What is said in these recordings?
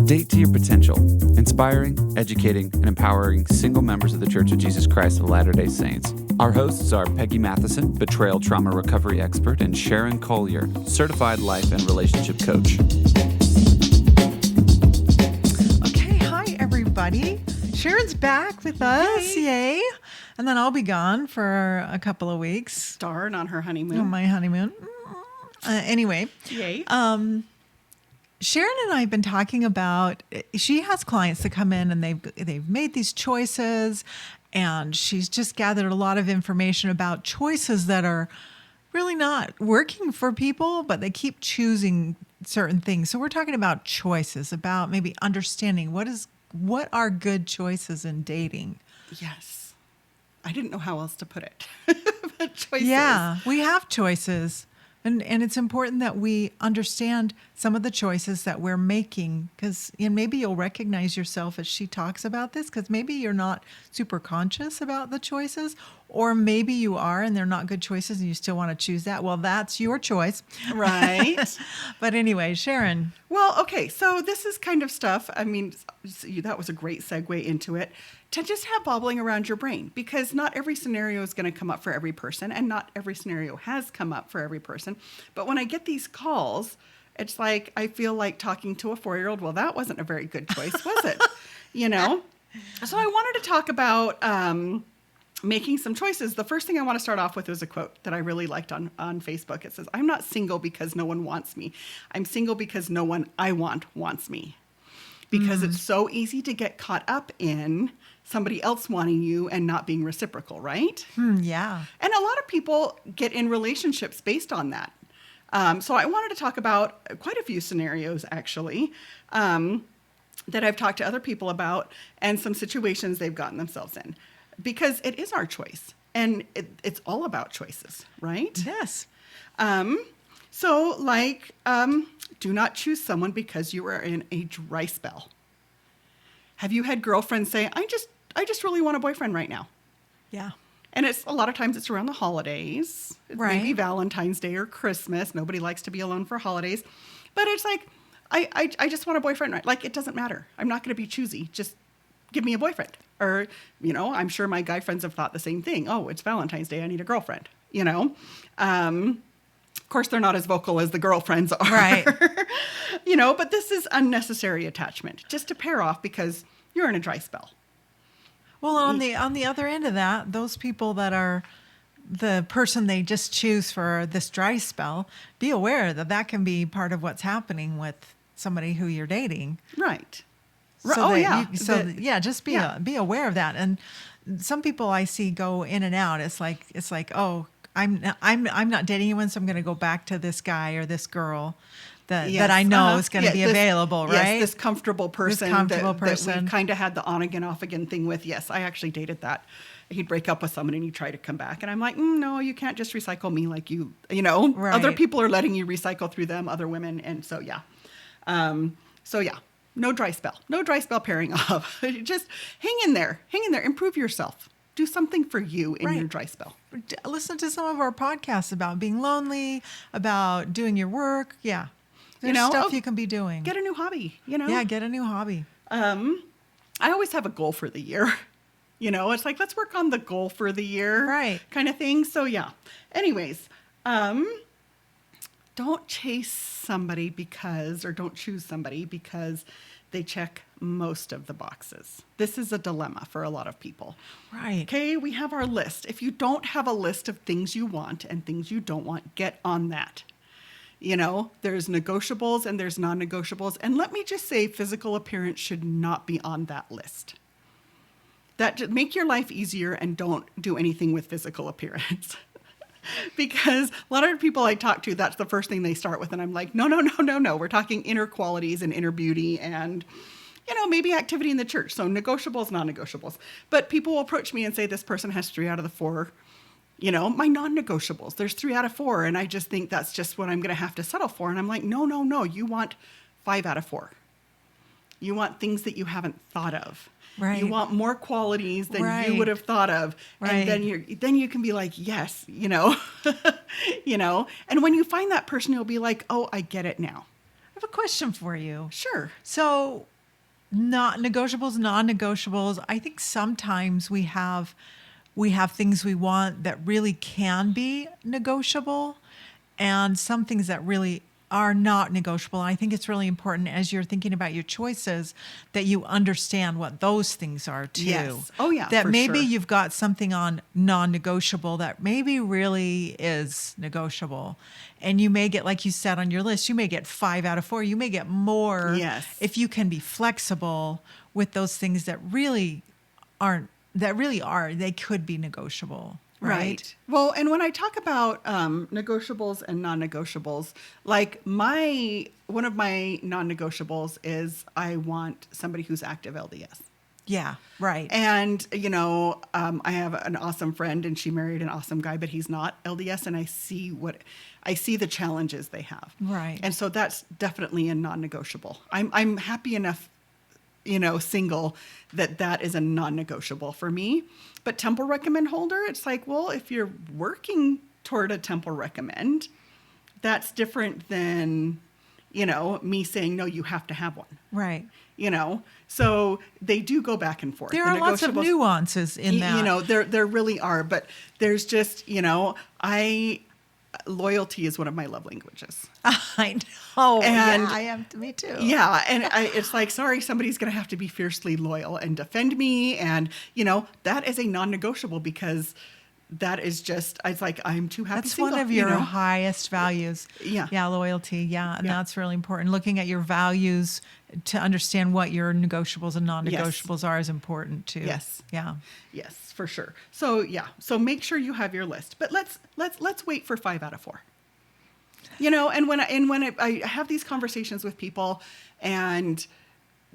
Date to your potential, inspiring, educating, and empowering single members of the Church of Jesus Christ of Latter-day Saints. Our hosts are Peggy Matheson, betrayal trauma recovery expert, and Sharon Collier, certified life and relationship coach. Okay, hi everybody. Sharon's back with us, yay. And then I'll be gone for a couple of weeks. Darn, on her honeymoon. On my honeymoon. Anyway. Yay. Sharon and I have been talking about, she has clients that come in and they've made these choices, and she's just gathered a lot of information about choices that are really not working for people, but they keep choosing certain things. So we're talking about choices, about maybe understanding what are good choices in dating. Yes. I didn't know how else to put it. But choices. Yeah, we have choices. And it's important that we understand some of the choices that we're making, because maybe you'll recognize yourself as she talks about this, because maybe you're not super conscious about the choices, or maybe you are and they're not good choices and you still want to choose that. Well, that's your choice. Right. But anyway, Sharon. Well, okay, so this is kind of stuff, I mean, that was a great segue into it, to just have bobbling around your brain, because not every scenario is going to come up for every person, and not every scenario has come up for every person. But when I get these calls, it's like I feel like talking to a 4-year-old. Well, that wasn't a very good choice, was it? So I wanted to talk about making some choices. The first thing I want to start off with is a quote that I really liked on Facebook. It says, "I'm not single because no one wants me. I'm single because no one I want wants me." Because it's so easy to get caught up in somebody else wanting you and not being reciprocal, right? Yeah. And a lot of people get in relationships based on that. So I wanted to talk about quite a few scenarios, actually, that I've talked to other people about, and some situations they've gotten themselves in. Because it is our choice, and it's all about choices, right? Yes. Do not choose someone because you are in a dry spell. Have you had girlfriends say, I just really want a boyfriend right now? Yeah. And a lot of times it's around the holidays. Right. Maybe Valentine's Day or Christmas. Nobody likes to be alone for holidays. But it's like, I just want a boyfriend, right? Like, it doesn't matter. I'm not going to be choosy. Just give me a boyfriend. Or, I'm sure my guy friends have thought the same thing. Oh, it's Valentine's Day. I need a girlfriend, Of course, they're not as vocal as the girlfriends are. Right. But this is unnecessary attachment, just to pair off because you're in a dry spell. Well, on the other end of that, those people that are the person they just choose for this dry spell, be aware that can be part of what's happening with somebody who you're dating. Right. Just be aware of that. And some people I see go in and out. It's like, oh, I'm not dating anyone, so I'm going to go back to this guy or this girl that I know is going to be available, right? Yes, this comfortable person. That we kind of had the on again, off again thing with. Yes, I actually dated that. He'd break up with someone and he'd try to come back. And I'm like, no, you can't just recycle me like you. Right. Other people are letting you recycle through them, other women. And so, yeah. No dry spell. No dry spell pairing off. Just hang in there. Improve yourself. Do something for you in your dry spell. Listen to some of our podcasts about being lonely, about doing your work. Yeah. There's stuff you can be doing. Get a new hobby, Yeah, get a new hobby. I always have a goal for the year. It's like, let's work on the goal for the year. Right. Kind of thing. So, yeah. Anyways, don't chase somebody don't choose somebody because they check most of the boxes. This is a dilemma for a lot of people. Right. Okay, we have our list. If you don't have a list of things you want and things you don't want, get on that. There's negotiables and there's non-negotiables. And let me just say, physical appearance should not be on that list. That make your life easier and don't do anything with physical appearance. Because a lot of people I talk to, that's the first thing they start with. And I'm like, no. We're talking inner qualities and inner beauty and, maybe activity in the church. So negotiables, non-negotiables. But people will approach me and say, this person has 3 out of the 4, my non-negotiables. There's 3 out of 4. And I just think that's just what I'm going to have to settle for. And I'm like, no. You want 5 out of 4. You want things that you haven't thought of. Right. You want more qualities than you would have thought of. Right. And then you can be like, yes, And when you find that person, you'll be like, oh, I get it now. I have a question for you. Sure. So Not negotiables, non-negotiables. I think sometimes we have things we want that really can be negotiable, and some things that really are not negotiable. I think it's really important as you're thinking about your choices that you understand what those things are too. Yes. Oh, yeah, That for maybe sure. you've got something on non-negotiable that maybe really is negotiable. And you may get, like you said on your list, you may get 5 out of 4. You may get more Yes. if you can be flexible with those things that really they could be negotiable. Right. Well, and when I talk about negotiables and non-negotiables, like one of my non-negotiables is I want somebody who's active LDS. Yeah. Right. And, I have an awesome friend and she married an awesome guy, but he's not LDS. And I see the challenges they have. Right. And so that's definitely a non-negotiable. I'm happy enough, single that is a non-negotiable for me. But temple recommend holder, it's like, well, if you're working toward a temple recommend, that's different than, me saying, no, you have to have one. Right. So they do go back and forth. There The are lots of negotiables- nuances in that. there really are, but there's just, loyalty is one of my love languages. I know. And- yeah, I am. Me too. Yeah. And it's like, sorry, somebody's going to have to be fiercely loyal and defend me. And, that is a non-negotiable because that is just, it's like, I'm too happy That's single, one of your highest values. Yeah. Yeah, loyalty. Yeah. And Yeah. that's really important. Looking at your values to understand what your negotiables and non-negotiables are is important too. Yes. Yeah. Yes, for sure. So yeah, so make sure you have your list. But let's wait for 5 out of 4. And when I have these conversations with people and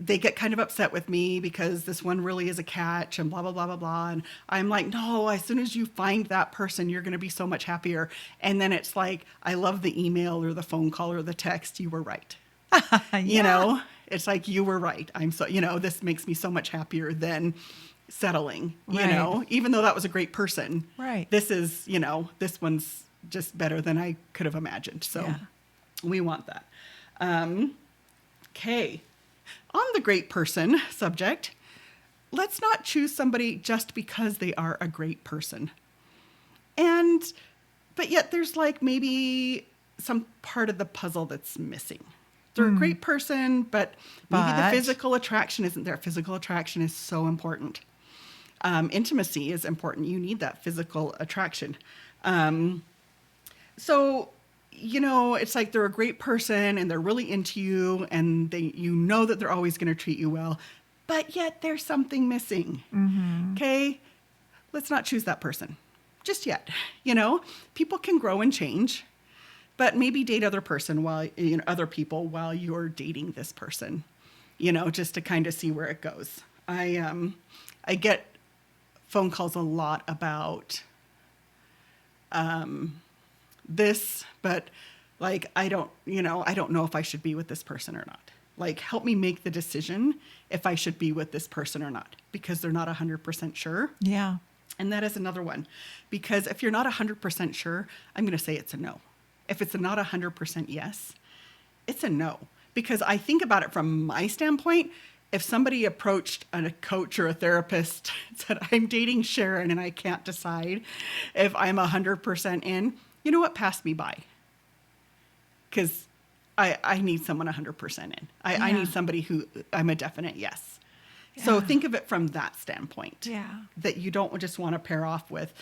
they get kind of upset with me because this one really is a catch and blah, blah, blah, blah, blah. And I'm like, no, as soon as you find that person, you're going to be so much happier. And then it's like, I love the email or the phone call or the text. You were right. Yeah. It's like, you were right. I'm so, this makes me so much happier than settling, Right. even though that was a great person. Right. This is, this one's just better than I could have imagined. So Yeah. we want that. Okay. On the great person subject, let's not choose somebody just because they are a great person. But yet there's like maybe some part of the puzzle that's missing. They're a great person, but maybe the But- physical attraction isn't there. Physical attraction is so important. Intimacy is important. You need that physical attraction. So, it's like they're a great person and they're really into you and that they're always going to treat you well, but yet there's something missing. Okay. Let's not choose that person just yet. People can grow and change, but maybe date other people while you're dating this person, just to kind of see where it goes. I get phone calls a lot about this, but like, I don't know if I should be with this person or not. Like, help me make the decision if I should be with this person or not, because they're not 100% sure. Yeah. And that is another one, because if you're not 100% sure, I'm going to say it's a no. If it's not 100% yes, it's a no. Because I think about it from my standpoint. If somebody approached a coach or a therapist and said, I'm dating Sharon and I can't decide if I'm 100% in, you know what? Pass me by. Because I need someone 100% in. I need somebody who I'm a definite yes. So Yeah. think of it from that standpoint. Yeah. That you don't just want to pair off with,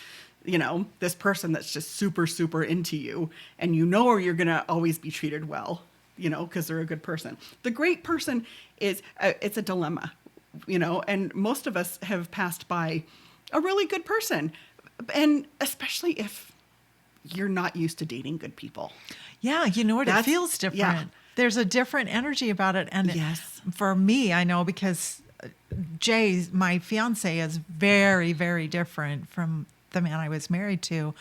this person that's just super, super into you and or you're going to always be treated well, because they're a good person. The great person is, it's a dilemma, and most of us have passed by a really good person. And especially if you're not used to dating good people. Yeah, you know what? It That's- feels different. yeah. There's a different energy about it. And Yes. for me, I know because Jay, my fiance, is very, very different from the man I was married to.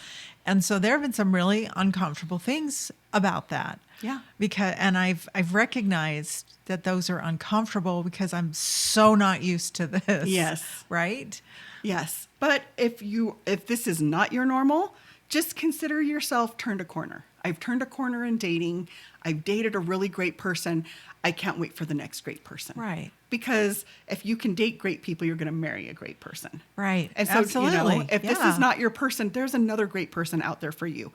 And so there have been some really uncomfortable things about that. Yeah. And I've recognized that those are uncomfortable because I'm so not used to this. Yes. Right? Yes. But if this is not your normal, just consider yourself turned a corner. I've turned a corner in dating. I've dated a really great person. I can't wait for the next great person. Right. Because if you can date great people, you're going to marry a great person. Right. And so, Absolutely. if this is not your person, there's another great person out there for you,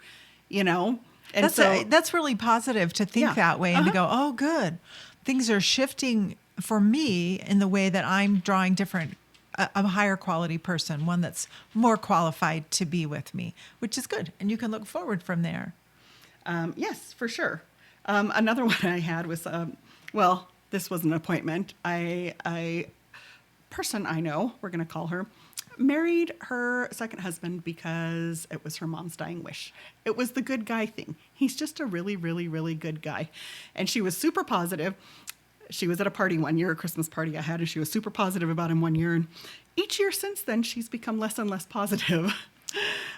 And That's really positive to think Yeah. that way and to go, oh, good. Things are shifting for me in the way that I'm drawing a higher quality person, one that's more qualified to be with me, which is good. And you can look forward from there. yes, for sure. Another one I had was, this was an appointment. A person I know, we're going to call her, married her second husband because it was her mom's dying wish. It was the good guy thing. He's just a really, really, really good guy. And she was super positive. She was at a party one year, a Christmas party I had, and she was super positive about him one year. And each year since then, she's become less and less positive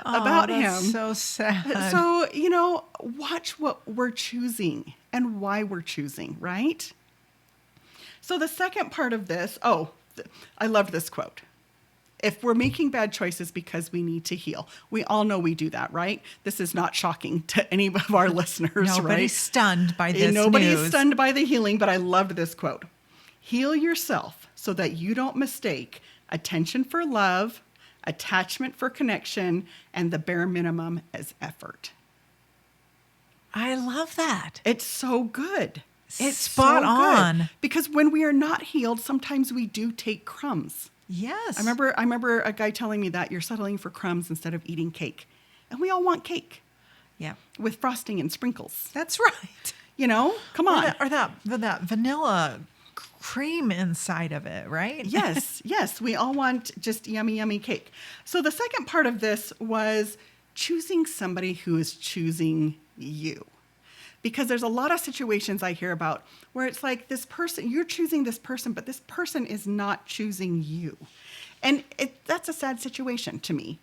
about that's him. so sad. So, watch what we're choosing and why we're choosing, right? So the second part of this, I loved this quote. If we're making bad choices because we need to heal, we all know we do that, right? This is not shocking to any of our listeners, right? Nobody's stunned by this Nobody's news. stunned by the healing, but I loved this quote. Heal yourself so that you don't mistake attention for love, attachment for connection, and the bare minimum as effort. I love that. It's so good. It's Spot so good. on. Because when we are not healed, sometimes we do take crumbs. Yes. I remember a guy telling me that you're settling for crumbs instead of eating cake. And we all want cake Yeah. with frosting and sprinkles. That's right. Come on. Or that vanilla cream inside of it, right? Yes. We all want just yummy, yummy cake. So the second part of this was choosing somebody who is choosing you. Because there's a lot of situations I hear about where it's like this person, you're choosing this person, but this person is not choosing you. And that's a sad situation to me.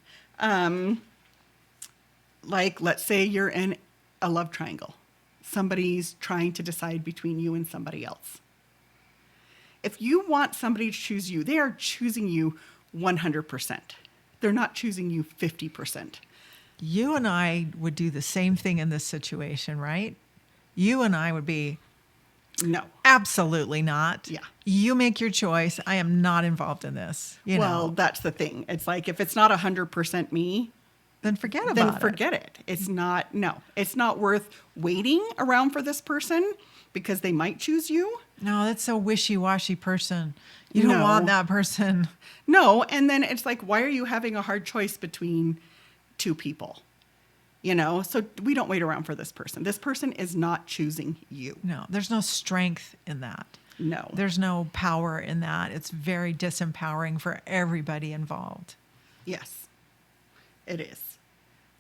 Like, let's say you're in a love triangle. Somebody's trying to decide between you and somebody else. If you want somebody to choose you, they are choosing you 100%. They're not choosing you 50%. You and I would do the same thing in this situation, right? You and I would be, No. absolutely not. Yeah. You make your choice. I am not involved in this. Well, that's the thing. It's like if it's not 100% me, then forget about then it. forget it. It's not worth waiting around for this person because they might choose you. No, that's a wishy-washy person. You don't No. want that person. No, and then it's like, why are you having a hard choice between two people? So we don't wait around for this person. This person is not choosing you. No, there's no strength in that. No. There's no power in that. It's very disempowering for everybody involved. Yes, it is.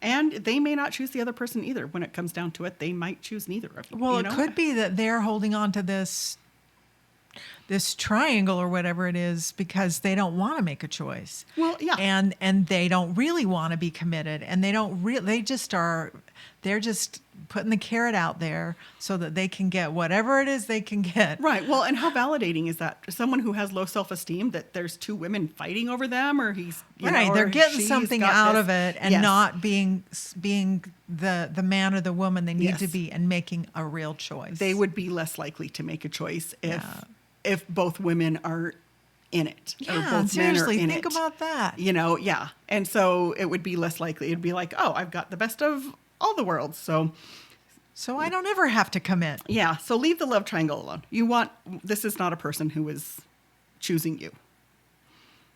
And they may not choose the other person either. When it comes down to it, they might choose neither of you. Well, it could be that they're holding on to this triangle or whatever it is because they don't want to make a choice. Well, yeah. And they don't really want to be committed, and they're just putting the carrot out there so that they can get whatever it is they can get. Right. Well, and how validating is that? Someone who has low self-esteem, that there's two women fighting over them, or he's Right, they're getting something out of it and Yes. not being the man or the woman they need to Yes. be and making a real choice. They would be less likely to make a choice Yeah. if both women are in it. Or Yeah, both men are seriously, in think it. about that. Yeah. And so it would be less likely. It'd be like, oh, I've got the best of all the worlds. So I don't ever have to commit. Yeah. So leave the love triangle alone. This is not a person who is choosing you.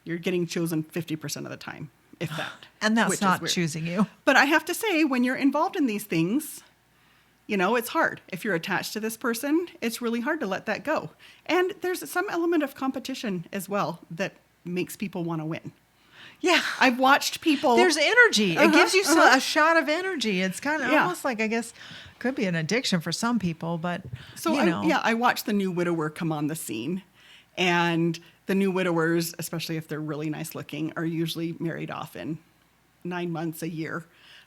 You're getting chosen 50% of the time, if that. And that's which is not weird. choosing you. But I have to say, when you're involved in these things, it's hard. If you're attached to this person, it's really hard to let that go. And there's some element of competition as well that makes people want to win. Yeah. I've watched people. There's energy. It gives you uh-huh. a shot of energy. It's kind of Yeah. almost like, I guess, could be an addiction for some people, but So I watched the new widower come on the scene, and the new widowers, especially if they're really nice looking, are usually married off in 9 months, a year.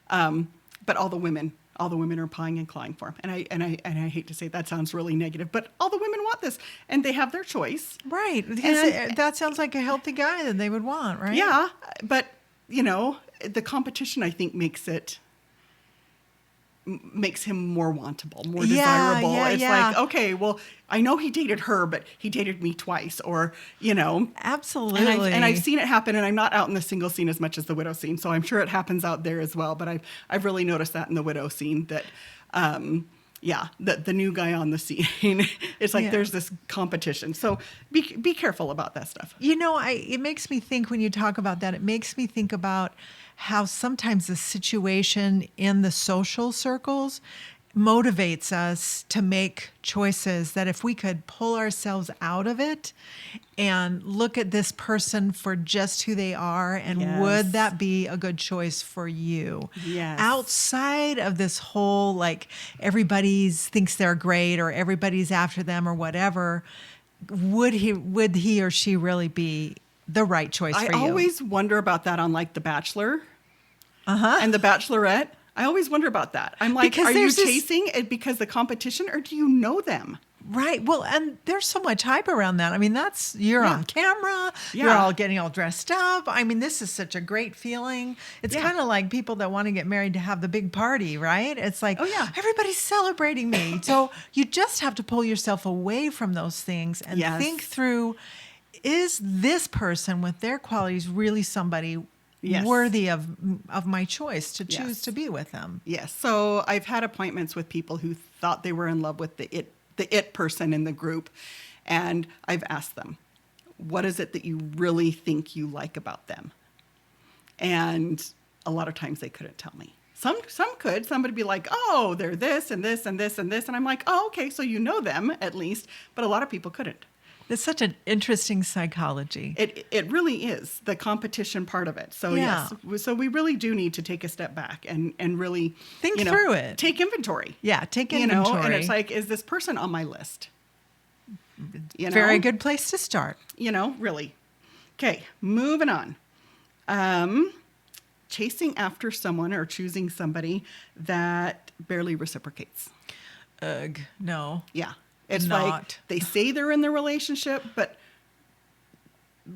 But all the women are pawing and clawing for him. And I hate to say that sounds really negative, but all the women want this, and they have their choice. right. Because that sounds like a healthy guy that they would want, right? Yeah, but the competition, I think, makes him more wantable, more desirable. It's like, okay, well, I know he dated her, but he dated me twice, or, Absolutely. And I've seen it happen, and I'm not out in the single scene as much as the widow scene, so I'm sure it happens out there as well. But I've really noticed that in the widow scene that, the new guy on the scene, it's like there's this competition. So be careful about that stuff. It makes me think when you talk about that, it makes me think about how sometimes the situation in the social circles motivates us to make choices that if we could pull ourselves out of it and look at this person for just who they are, and would that be a good choice for you? Yes. Outside of this whole, like, everybody's thinks they're great or everybody's after them or whatever, would he or she really be the right choice for you? I always wonder about that on, like, The Bachelor and The Bachelorette. I always wonder about that. I'm like, Because are you there's this- chasing it because the competition, or do you know them? Right. Well, and there's so much hype around that. I mean, you're on camera, you're Yeah. all getting all dressed up. I mean, this is such a great feeling. It's kind of like people that want to get married to have the big party, right? It's like, everybody's celebrating me. So you just have to pull yourself away from those things and think through, is this person with their qualities really somebody worthy of my choice to choose to be with them? Yes. So I've had appointments with people who thought they were in love with the it person in the group. And I've asked them, what is it that you really think you like about them? And a lot of times they couldn't tell me. Some could. Somebody be like, oh, they're this and this and this and this. And I'm like, oh, okay, so you know them at least. But a lot of people couldn't. It's such an interesting psychology. It really is the competition part of it. So yes, so we really do need to take a step back and really think through it. Take inventory. Yeah, take inventory. And it's like, is this person on my list? Very good place to start. Really. Okay, moving on. Chasing after someone or choosing somebody that barely reciprocates. Ugh, no. Yeah. It's like they say they're in the relationship, but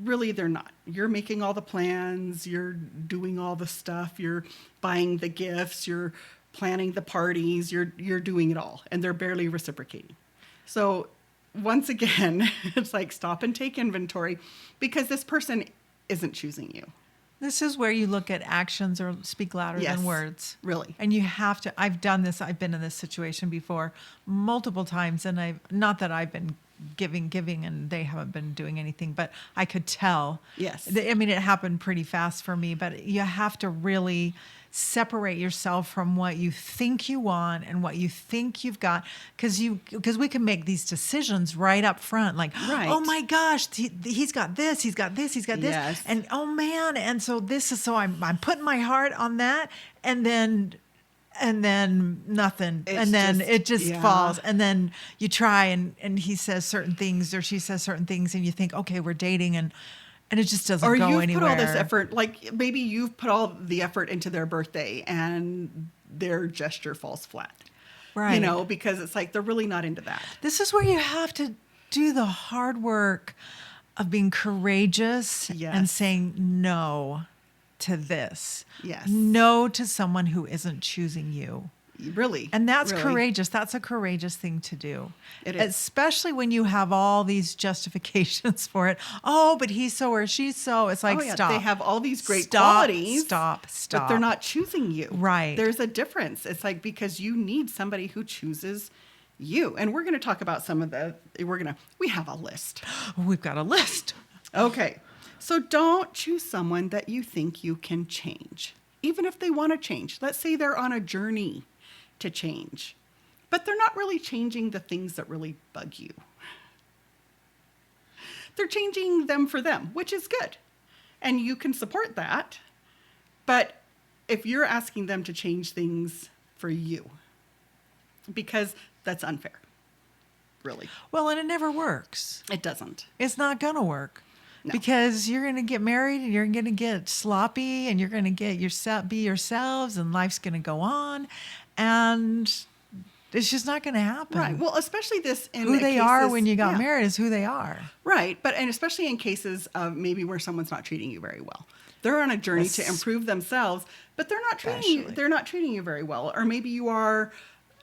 really they're not. You're making all the plans, you're doing all the stuff, you're buying the gifts, you're planning the parties, you're doing it all, and they're barely reciprocating. So once again, it's like, stop and take inventory, because this person isn't choosing you. This is where you look at actions or speak louder than words. Really. And you have to, I've done this, I've been in this situation before multiple times, and not that I've been giving and they haven't been doing anything, but I could tell. Yes. I mean, it happened pretty fast for me, but you have to really separate yourself from what you think you want and what you think you've got, because we can make these decisions right up front, like, oh my gosh, he's got this, he's got this, Yes. and oh man, and so this is, so I'm putting my heart on that, and then nothing, it just falls, and then you try and he says certain things or she says certain things, and you think, okay, we're dating, and it just doesn't go anywhere. Or you've put all this effort, like maybe you've put all the effort into their birthday and their gesture falls flat. Right. Because it's like they're really not into that. This is where you have to do the hard work of being courageous and saying no to this. Yes. No to someone who isn't choosing you. Really. And that's really. courageous. That's a courageous thing to do. It is. Especially when you have all these justifications for it. Oh, but he's so or she's so. It's like, stop. They have all these great qualities. Stop. But they're not choosing you. Right. There's a difference. It's like, because you need somebody who chooses you. And we're going to talk about some of we have a list. We've got a list. Okay. So don't choose someone that you think you can change, even if they want to change. Let's say they're on a journey to change, but they're not really changing the things that really bug you. They're changing them for them, which is good. And you can support that. But if you're asking them to change things for you, because that's unfair, really. Well, and it never works. It doesn't. It's not going to work. No. Because you're going to get married and you're going to get sloppy and you're going to be yourselves, and life's going to go on. And It's just not going to happen. Right. Well, especially this in Who they are cases- when you got yeah. married is who they are. Right. And especially in cases of maybe where someone's not treating you very well. They're on a journey to improve themselves, but they're not treating you very well. Or maybe you are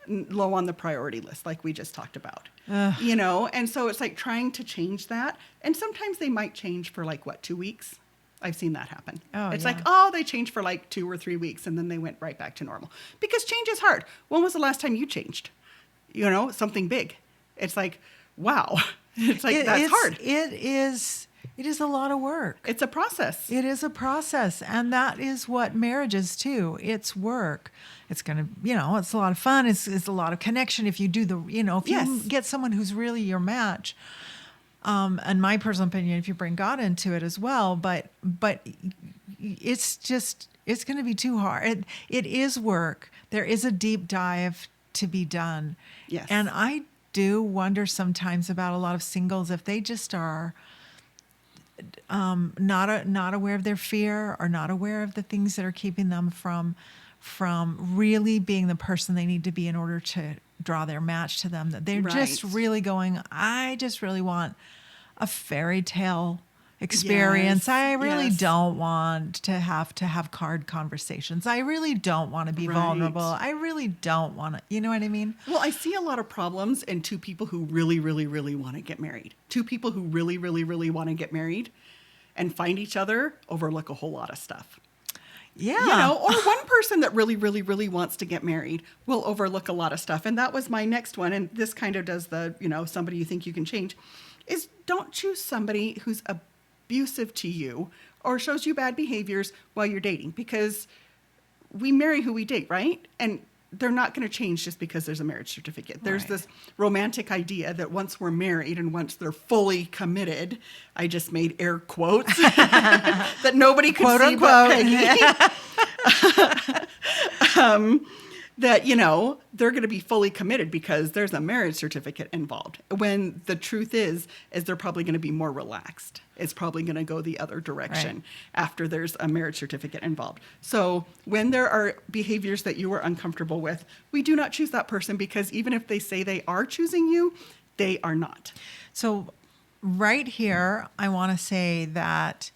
low on the priority list, like we just talked about. You know, and so it's like trying to change that. And sometimes they might change for 2 weeks. I've seen that happen. Oh, it's yeah. they changed for 2 or 3 weeks and then they went right back to normal. Because change is hard. When was the last time you changed? You know, something big. It's like, wow. It's like, that's hard. It is a lot of work. It's a process. It is a process. And that is what marriage is too. It's work. It's going to, it's a lot of fun. It's a lot of connection. If you do if Yes. you get someone who's really your match, and my personal opinion, if you bring God into it as well, but it's going to be too hard. It is work. There is a deep dive to be done. Yes. And I do wonder sometimes about a lot of singles if they just are not aware of their fear or not aware of the things that are keeping them from really being the person they need to be in order to draw their match to them. That they're just Right. really going, I just really want a fairy tale experience. Yes, I really yes. don't want to have card conversations. I really don't want to be Right. vulnerable. I really don't want to, you know what I mean? Well, I see a lot of problems in two people who really, really, really want to get married. Two people who really, really, really want to get married and find each other overlook a whole lot of stuff. Yeah. You know, or one person that really, really, really wants to get married will overlook a lot of stuff. And that was my next one. And this kind of does the, somebody you think you can change, is don't choose somebody who's abusive to you or shows you bad behaviors while you're dating, because we marry who we date, right? And they're not going to change just because there's a marriage certificate. There's Right. this romantic idea that once we're married and once they're fully committed, I just made air quotes that nobody could Quote see but unquote. Peggy. That, they're going to be fully committed because there's a marriage certificate involved. When the truth is they're probably going to be more relaxed. It's probably going to go the other direction Right. after there's a marriage certificate involved. So when there are behaviors that you are uncomfortable with, we do not choose that person, because even if they say they are choosing you, they are not. So right here, I want to say that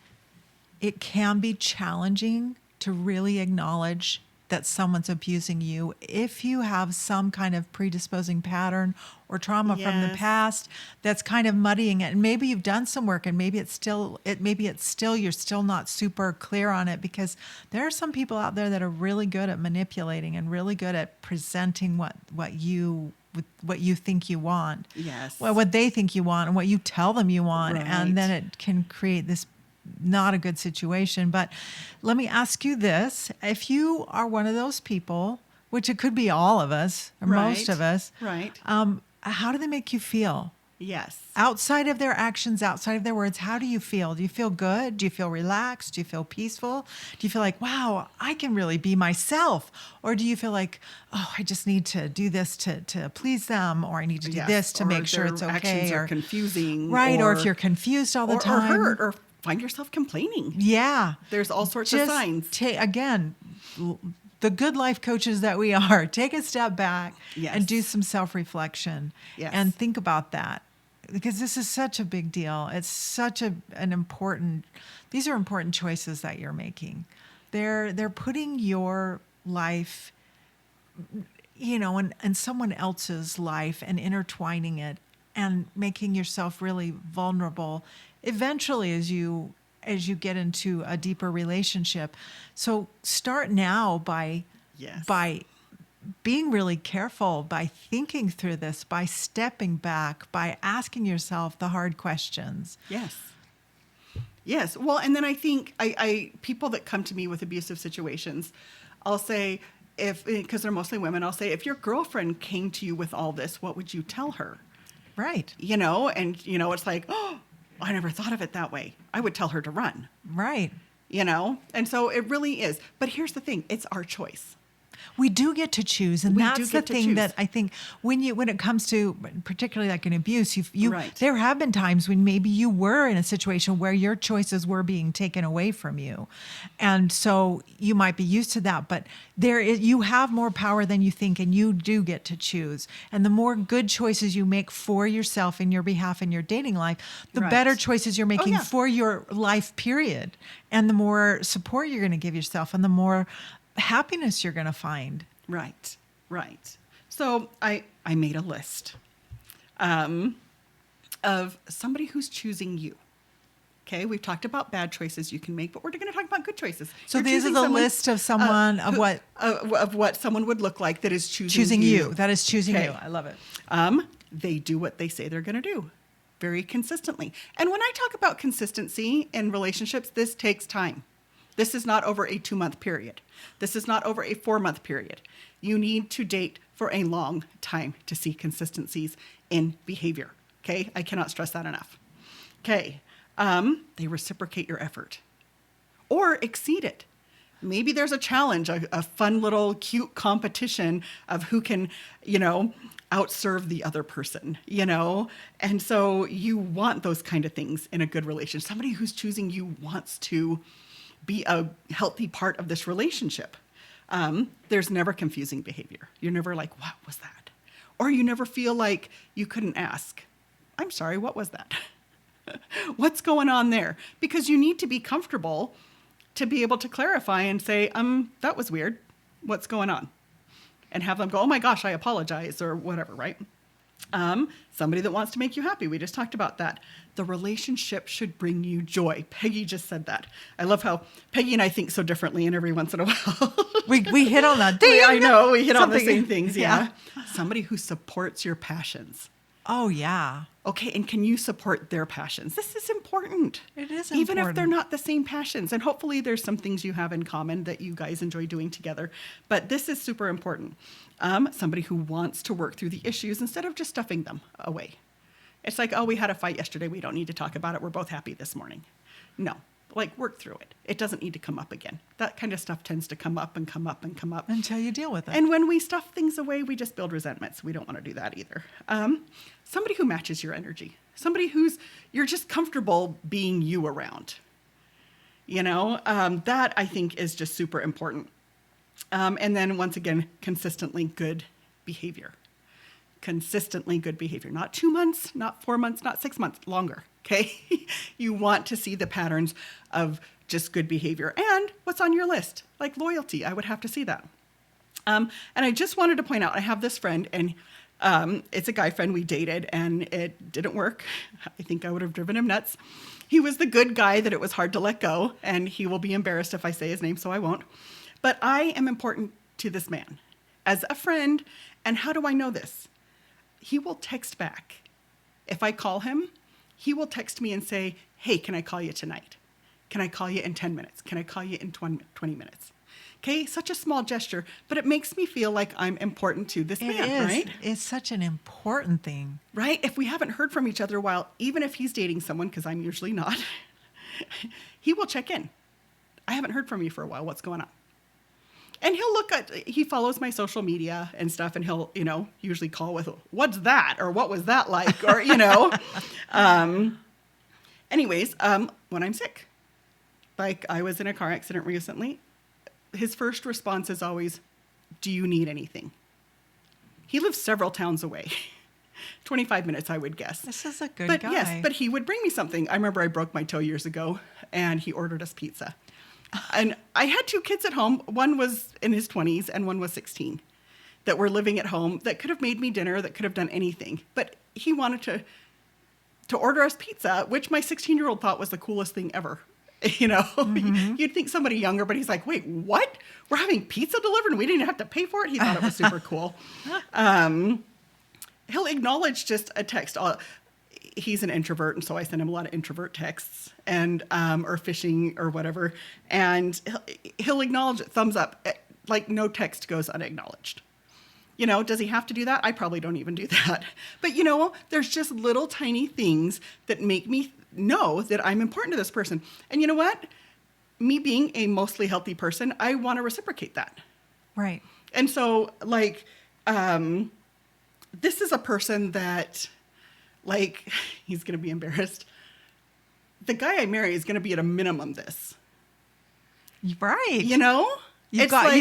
it can be challenging to really acknowledge that someone's abusing you if you have some kind of predisposing pattern or trauma from the Yes. past that's kind of muddying it. And maybe you've done some work and maybe it's still you're still not super clear on it, because there are some people out there that are really good at manipulating and really good at presenting what you think you want. Yes. Well, what they think you want and what you tell them you want. Right. And then it can create this not a good situation. But let me ask you this. If you are one of those people, which it could be all of us or most Right. of us, Right. how do they make you feel? Yes. Outside of their actions, outside of their words, how do you feel? Do you feel good? Do you feel relaxed? Do you feel peaceful? Do you feel like, wow, I can really be myself? Or do you feel like, oh, I just need to do this to please them, or I need to do Yes. this to Or make sure their it's okay? actions are Or confusing. right, or if you're confused all the or time. hurt, or find yourself complaining. Yeah. There's all sorts of Just signs. again, the good life coaches that we are, take a step back Yes. and do some self-reflection Yes. and think about that, because this is such a big deal. It's such an important, these are important choices that you're making. They're putting your life, in someone else's life and intertwining it and making yourself really vulnerable eventually as you get into a deeper relationship. So start now by Yes. being really careful, by thinking through this, by stepping back, by asking yourself the hard questions. Yes. Yes. Well, and then I think I people that come to me with abusive situations, I'll say, because they're mostly women, I'll say, if your girlfriend came to you with all this, what would you tell her? Right. And it's like, oh, I never thought of it that way. I would tell her to run, Right. And so it really is. But here's the thing. It's our choice. We do get to choose, and We do that's the get to thing choose. that I think when it comes to particularly like an abuse, Right. there have been times when maybe you were in a situation where your choices were being taken away from you, and so you might be used to that. But you have more power than you think, and you do get to choose. And the more good choices you make for yourself in your behalf in your dating life, the Right. better choices you're making yeah. for your life period, and the more support you're going to give yourself, and the more happiness you're going to find. Right, right. So I made a list of somebody who's choosing you. Okay, we've talked about bad choices you can make, but we're going to talk about good choices. So You're these are choosing the someone, list of someone of what of what someone would look like that is choosing you. That is choosing Okay. you. I love it. They do what they say they're going to do very consistently. And when I talk about consistency in relationships, this takes time. This is not over a 2-month period. This is not over a 4-month period. You need to date for a long time to see consistencies in behavior. Okay, I cannot stress that enough. Okay, they reciprocate your effort or exceed it. Maybe there's a challenge, a fun little cute competition of who can, outserve the other person, And so you want those kind of things in a good relationship. Somebody who's choosing you wants to be a healthy part of this relationship. There's never confusing behavior. You're never like, what was that? Or you never feel like you couldn't ask, I'm sorry, what was that? What's going on there? Because you need to be comfortable to be able to clarify and say, that was weird. What's going on? And have them go, oh my gosh, I apologize, or whatever, right? Somebody that wants to make you happy. We just talked about that. The relationship should bring you joy. Peggy just said that. I love how Peggy and I think so differently, and every once in a while. We hit on that. I know, we hit on the Something- same things, yeah. Somebody who supports your passions. Oh yeah. Okay, and can you support their passions? This is important. It is Even if they're important. not the same passions. And hopefully there's some things you have in common that you guys enjoy doing together. But this is super important. Somebody who wants to work through the issues instead of just stuffing them away. It's like, oh, we had a fight yesterday. We don't need to talk about it. We're both happy this morning. No, work through it. It doesn't need to come up again. That kind of stuff tends to come up and come up and come up. Until you deal with it. And when we stuff things away, we just build resentments. We don't want to do that either. Somebody who matches your energy. Somebody you're just comfortable being you around. That I think is just super important. And then once again, consistently good behavior. Consistently good behavior. Not 2 months, not 4 months, not 6 months, longer. Okay. You want to see the patterns of just good behavior and what's on your list, like loyalty. I would have to see that. And I just wanted to point out, I have this friend, and it's a guy friend we dated, and it didn't work. I think I would have driven him nuts. He was the good guy that it was hard to let go, and he will be embarrassed if I say his name, so I won't. But I am important to this man as a friend. And how do I know this? He will text back. If I call him, he will text me and say, hey, can I call you tonight? Can I call you in 10 minutes? Can I call you in 20 minutes? Okay, such a small gesture, but it makes me feel like I'm important to this man, right? It's such an important thing. Right? If we haven't heard from each other a while, even if he's dating someone, because I'm usually not, he will check in. I haven't heard from you for a while. What's going on? And he follows my social media and stuff, and he'll, usually call with, what's that? Or what was that like? Or, anyways, when I'm sick, like I was in a car accident recently, his first response is always, do you need anything? He lives several towns away, 25 minutes, I would guess. This is a good But guy. yes, but he would bring me something. I remember I broke my toe years ago, and he ordered us pizza. And I had 2 kids at home. One was in his 20s and one was 16 that were living at home that could have made me dinner, that could have done anything. But he wanted to order us pizza, which my 16-year-old thought was the coolest thing ever. You'd think somebody younger, but he's like, wait, what? We're having pizza delivered and we didn't have to pay for it? He thought it was super cool. He'll acknowledge just a text. He's an introvert, and so I send him a lot of introvert texts and or fishing or whatever, and he'll acknowledge it, thumbs up, like no text goes unacknowledged. Does he have to do that? I probably don't even do that. But there's just little tiny things that make me know that I'm important to this person. And you know what? Me being a mostly healthy person, I want to reciprocate that. Right. And so, like, this is a person that, like, he's going to be embarrassed. The guy I marry is going to be at a minimum this. Right. You know? You've got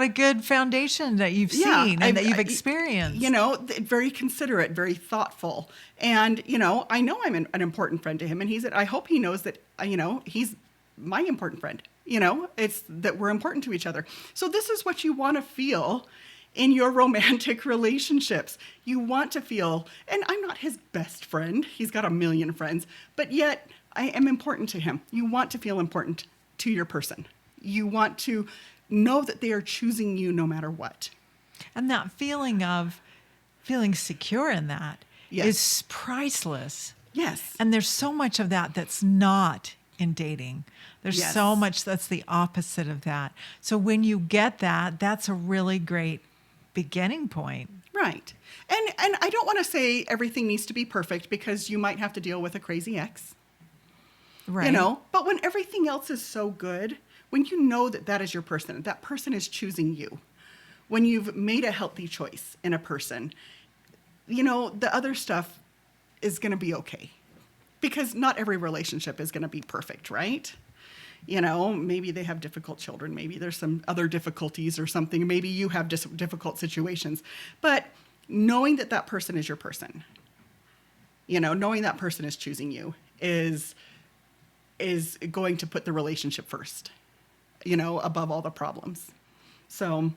a good foundation that you've seen and that you've experienced. You know, very considerate, very thoughtful. And, you know I'm an important friend to him. And I hope he knows that, you know, he's my important friend. You know, it's that we're important to each other. So this is what you want to feel in your romantic relationships. You want to feel, and I'm not his best friend. He's got a million friends, but yet I am important to him. You want to feel important to your person. You want to know that they are choosing you no matter what. And that feeling of feeling secure in that is priceless. Yes. And there's so much of that that's not in dating. There's so much that's the opposite of that. So when you get that, that's a really great beginning point. Right. And I don't want to say everything needs to be perfect, because you might have to deal with a crazy ex. Right. You know, but when everything else is so good, when you know that that is your person, that person is choosing you, when you've made a healthy choice in a person, you know, the other stuff is going to be okay. Because not every relationship is going to be perfect, right? You know, maybe they have difficult children. Maybe there's some other difficulties or something. Maybe you have difficult situations. But knowing that that person is your person, you know, knowing that person is choosing you is going to put the relationship first, you know, above all the problems. So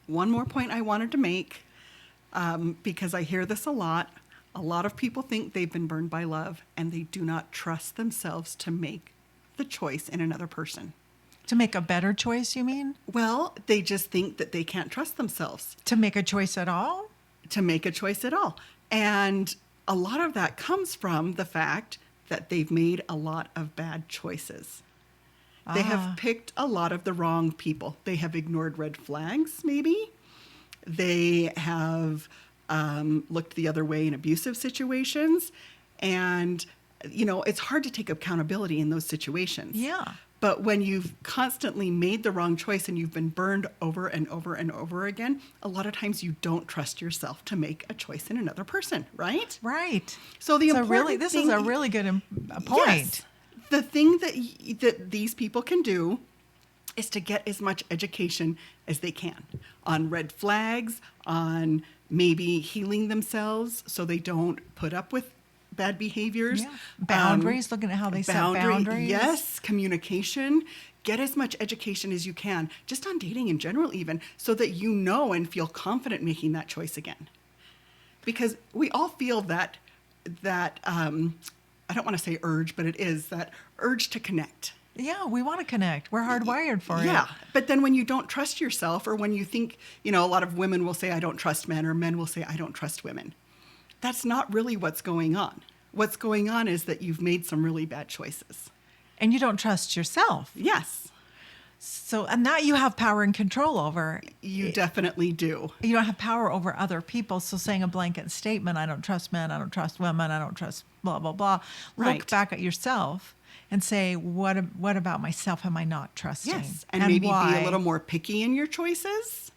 one more point I wanted to make, because I hear this a lot. A lot of people think they've been burned by love, and they do not trust themselves to make the choice in another person. To make a better choice, you mean? Well, they just think that they can't trust themselves. To make a choice at all? To make a choice at all. And a lot of that comes from the fact that they've made a lot of bad choices. They have picked a lot of the wrong people. They have ignored red flags, maybe. They have looked the other way in abusive situations. And, you know, it's hard to take accountability in those situations. Yeah. But when you've constantly made the wrong choice and you've been burned over and over and over again, a lot of times you don't trust yourself to make a choice in another person, right? Right. So this is a really good point. Yes, the thing that these people can do is to get as much education as they can on red flags, on maybe healing themselves so they don't put up with bad behaviors. Yeah. Boundaries, looking at how they set boundaries. Yes, communication. Get as much education as you can, just on dating in general even, so that you know and feel confident making that choice again. Because we all feel that I don't want to say urge, but it is that urge to connect. Yeah, we want to connect. We're hardwired for it. Yeah, but then when you don't trust yourself, or when you think, you know, a lot of women will say, I don't trust men, or men will say, I don't trust women. That's not really what's going on. What's going on is that you've made some really bad choices. And you don't trust yourself. Yes. So, and that you have power and control over. You definitely do. You don't have power over other people. So saying a blanket statement, I don't trust men, I don't trust women, I don't trust blah, blah, blah. Right. Look back at yourself and say, what about myself am I not trusting? Yes, and maybe why? be a little more picky in your choices.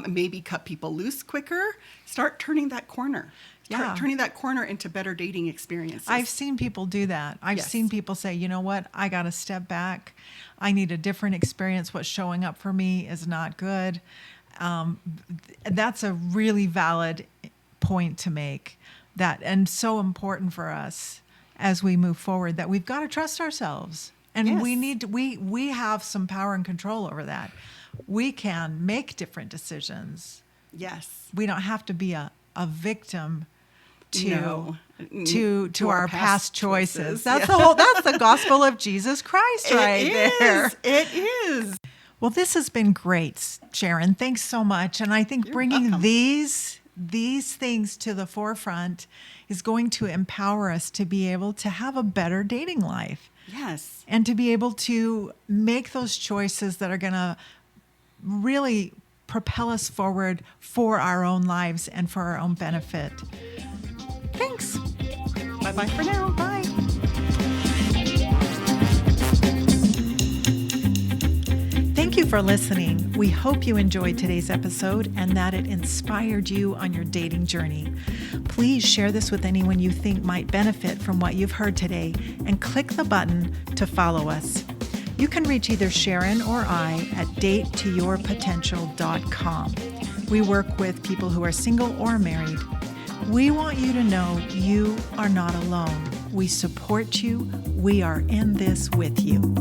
Maybe cut people loose quicker. Start turning that corner. Turning that corner into better dating experiences. I've seen people do that. I've seen people say, you know what, I got to step back. I need a different experience. What's showing up for me is not good. That's a really valid point to make, that, and so important for us as we move forward, that we've got to trust ourselves. And we have some power and control over that. We can make different decisions. Yes. We don't have to be a victim to our past choices. That's the gospel of Jesus Christ there. It is. Well, this has been great, Sharon. Thanks so much. And I think bringing these things to the forefront is going to empower us to be able to have a better dating life. Yes. And to be able to make those choices that are going to really propel us forward for our own lives and for our own benefit. Thanks. Bye-bye for now. Bye. Thank Thank you for listening. We hope you enjoyed today's episode and that it inspired you on your dating journey. Please share this with anyone you think might benefit from what you've heard today and click the button to follow us. You can reach either Sharon or I at datetoyourpotential.com. We work with people who are single or married. We want you to know you are not alone. We support you. We are in this with you.